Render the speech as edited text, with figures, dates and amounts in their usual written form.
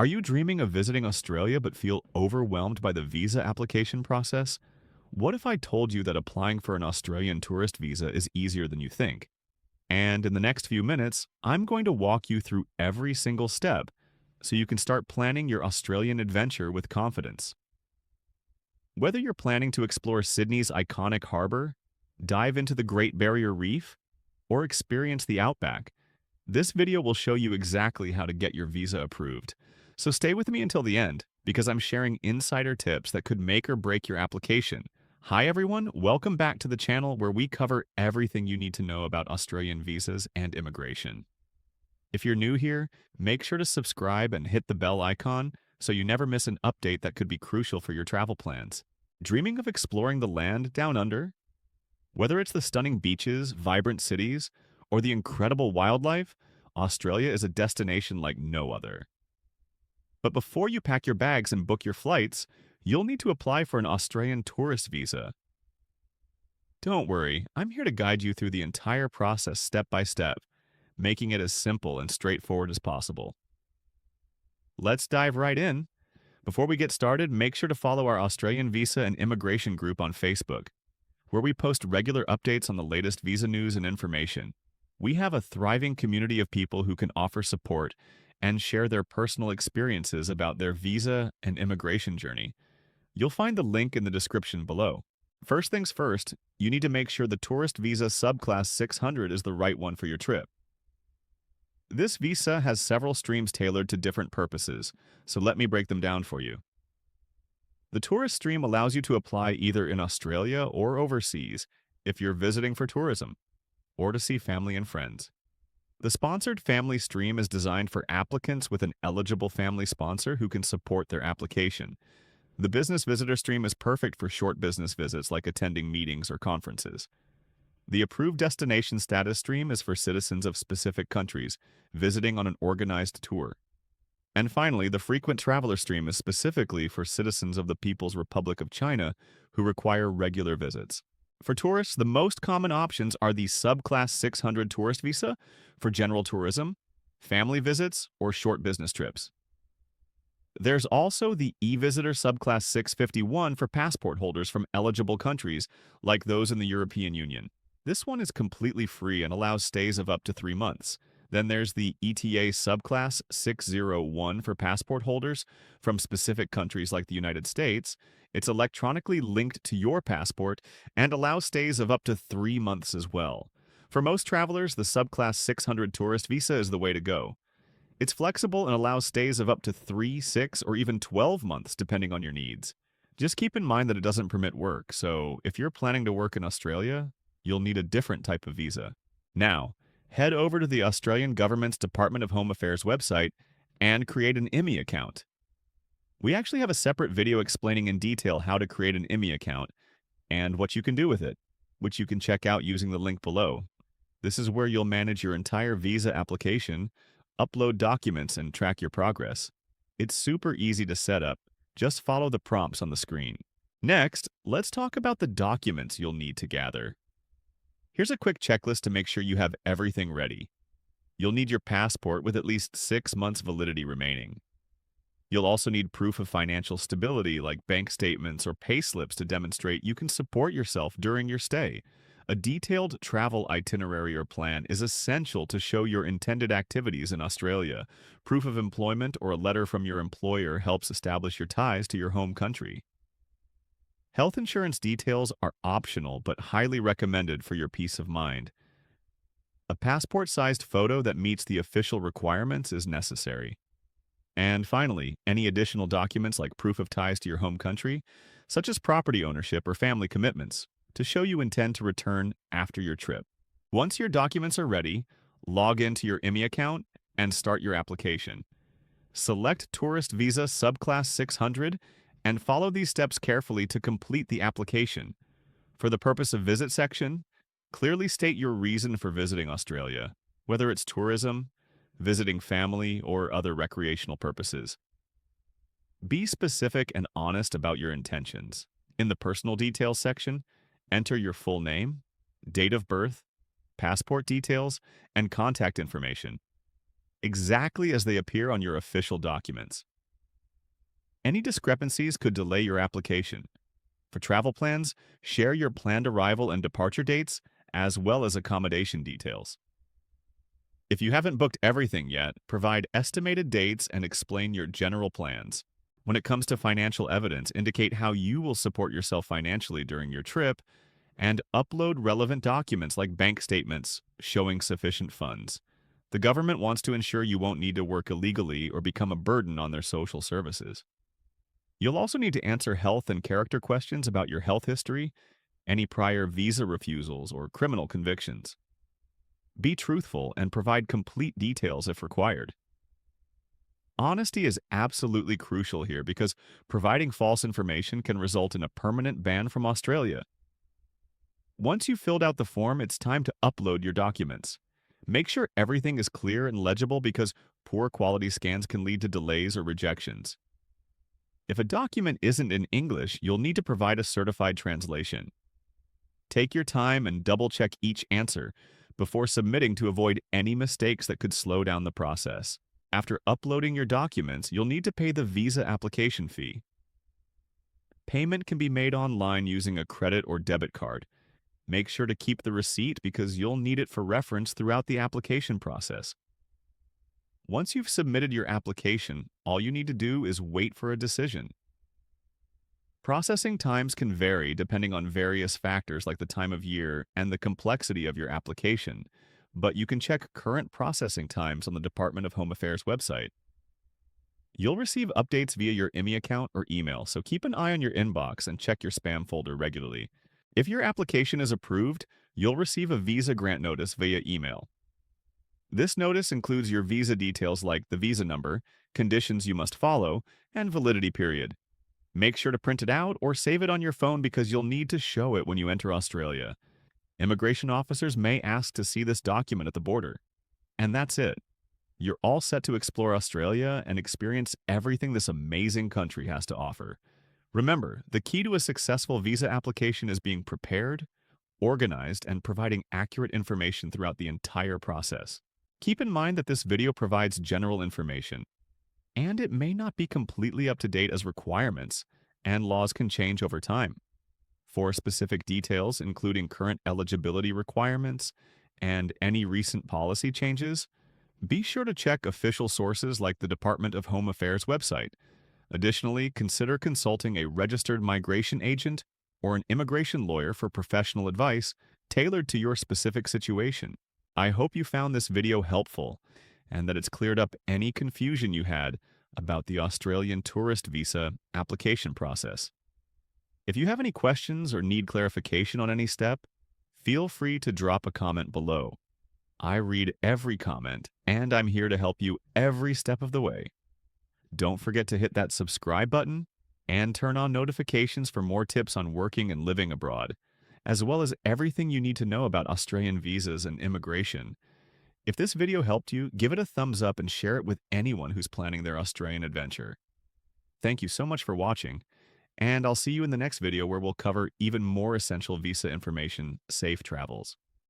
Are you dreaming of visiting Australia but feel overwhelmed by the visa application process? What if I told you that applying for an Australian tourist visa is easier than you think? And in the next few minutes, I'm going to walk you through every single step so you can start planning your Australian adventure with confidence. Whether you're planning to explore Sydney's iconic harbour, dive into the Great Barrier Reef, or experience the outback, this video will show you exactly how to get your visa approved. So stay with me until the end, because I'm sharing insider tips that could make or break your application. Hi everyone, welcome back to the channel where we cover everything you need to know about Australian visas and immigration. If you're new here, make sure to subscribe and hit the bell icon so you never miss an update that could be crucial for your travel plans. Dreaming of exploring the land down under? Whether it's the stunning beaches, vibrant cities, or the incredible wildlife, Australia is a destination like no other. But before you pack your bags and book your flights, you'll need to apply for an Australian tourist visa. Don't worry, I'm here to guide you through the entire process step by step, making it as simple and straightforward as possible. Let's dive right in. Before we get started, make sure to follow our Australian Visa and Immigration group on Facebook, where we post regular updates on the latest visa news and information. We have a thriving community of people who can offer support and share their personal experiences about their visa and immigration journey. You'll find the link in the description below. First things first, you need to make sure the tourist visa subclass 600 is the right one for your trip. This visa has several streams tailored to different purposes, so let me break them down for you. The tourist stream allows you to apply either in Australia or overseas if you're visiting for tourism or to see family and friends. The sponsored family stream is designed for applicants with an eligible family sponsor who can support their application. The business visitor stream is perfect for short business visits like attending meetings or conferences. The approved destination status stream is for citizens of specific countries visiting on an organized tour. And finally, the frequent traveler stream is specifically for citizens of the People's Republic of China who require regular visits. For tourists, the most common options are the subclass 600 tourist visa for general tourism, family visits, or short business trips. There's also the e-visitor subclass 651 for passport holders from eligible countries like those in the European Union. This one is completely free and allows stays of up to 3 months. Then there's the ETA subclass 601 for passport holders from specific countries like the United States. It's electronically linked to your passport and allows stays of up to 3 months as well. For most travelers, the subclass 600 tourist visa is the way to go. It's flexible and allows stays of up to 3, 6, or even 12 months depending on your needs. Just keep in mind that it doesn't permit work, so if you're planning to work in Australia, you'll need a different type of visa. Now, head over to the Australian government's Department of Home Affairs website and create an ImmiAccount. We actually have a separate video explaining in detail how to create an ImmiAccount and what you can do with it, which you can check out using the link below. This is where you'll manage your entire visa application, upload documents, and track your progress. It's super easy to set up. Just follow the prompts on the screen. Next, let's talk about the documents you'll need to gather. Here's a quick checklist to make sure you have everything ready. You'll need your passport with at least 6 months validity remaining. You'll also need proof of financial stability like bank statements or pay slips to demonstrate you can support yourself during your stay. A detailed travel itinerary or plan is essential to show your intended activities in Australia. Proof of employment or a letter from your employer helps establish your ties to your home country. Health insurance details are optional but highly recommended for your peace of mind. A passport-sized photo that meets the official requirements is necessary. And finally, any additional documents like proof of ties to your home country, such as property ownership or family commitments, to show you intend to return after your trip. Once your documents are ready, log into your ImmiAccount and start your application. Select Tourist Visa Subclass 600 and follow these steps carefully to complete the application. For the purpose of visit section, clearly state your reason for visiting Australia, whether it's tourism, visiting family, or other recreational purposes. Be specific and honest about your intentions. In the personal details section, enter your full name, date of birth, passport details, and contact information. exactly as they appear on your official documents. Any discrepancies could delay your application. For travel plans, share your planned arrival and departure dates, as well as accommodation details. If you haven't booked everything yet, provide estimated dates and explain your general plans. When it comes to financial evidence, indicate how you will support yourself financially during your trip, and upload relevant documents like bank statements showing sufficient funds. The government wants to ensure you won't need to work illegally or become a burden on their social services. You'll also need to answer health and character questions about your health history, any prior visa refusals, or criminal convictions. Be truthful and provide complete details if required. Honesty is absolutely crucial here because providing false information can result in a permanent ban from Australia. Once you've filled out the form, it's time to upload your documents. Make sure everything is clear and legible because poor quality scans can lead to delays or rejections. If a document isn't in English, you'll need to provide a certified translation. Take your time and double-check each answer before submitting to avoid any mistakes that could slow down the process. After uploading your documents, you'll need to pay the visa application fee. Payment can be made online using a credit or debit card. Make sure to keep the receipt because you'll need it for reference throughout the application process. Once you've submitted your application, all you need to do is wait for a decision. Processing times can vary depending on various factors like the time of year and the complexity of your application, but you can check current processing times on the Department of Home Affairs website. You'll receive updates via your ImmiAccount or email, so keep an eye on your inbox and check your spam folder regularly. If your application is approved, you'll receive a visa grant notice via email. This notice includes your visa details like the visa number, conditions you must follow, and validity period. Make sure to print it out or save it on your phone because you'll need to show it when you enter Australia. Immigration officers may ask to see this document at the border. And that's it. You're all set to explore Australia and experience everything this amazing country has to offer. Remember, the key to a successful visa application is being prepared, organized, and providing accurate information throughout the entire process. Keep in mind that this video provides general information, and it may not be completely up to date as requirements, and laws can change over time. For specific details, including current eligibility requirements and any recent policy changes, be sure to check official sources like the Department of Home Affairs website. Additionally, consider consulting a registered migration agent or an immigration lawyer for professional advice tailored to your specific situation. I hope you found this video helpful and that it's cleared up any confusion you had about the Australian tourist visa application process. If you have any questions or need clarification on any step, feel free to drop a comment below. I read every comment, and I'm here to help you every step of the way. Don't forget to hit that subscribe button and turn on notifications for more tips on working and living abroad, as well as everything you need to know about Australian visas and immigration. If this video helped you, give it a thumbs up and share it with anyone who's planning their Australian adventure. Thank you so much for watching, and I'll see you in the next video where we'll cover even more essential visa information. Safe travels.